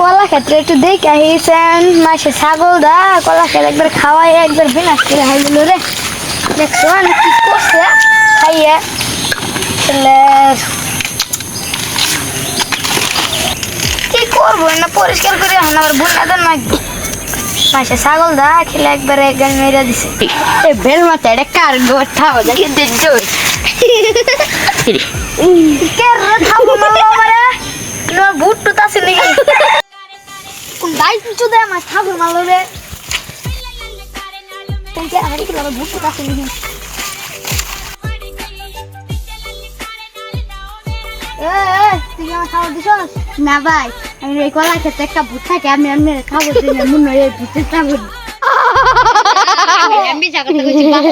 কলা ক্ষেত্রে একটু দেখে আহিয়েছেন মাসে ছাগল দা কলা ক্ষেত একবার খাওয়াই একবার বিনাশ করে হাইল রে দেখছো অনেক কি করছে খাইয়ে তাহলে কি করবো না পরিষ্কার করে এখন আবার বুনাদের মাখবো মাসে ছাগল দা খেলে একবার এক গাল মেরে দিছে এই বেল মাথা এটা কার গোঠা দেখি দেখছো কে রে খাবো মারলো আমারে না ভূত টুত আছে নাকি কোন গাই কিছু দে আমার ঠাকুর মারলো রে কোন কে আমারে কি লাগা ভূত টুত আছে নাকি তুই আমার খাবার দিছস না ভাই আমি এই কলা খেতে একটা ভূত থাকে আমি খাবার দিই না মনে হয় ভূতের খাবার আমি জায়গাটা কইছি বাপ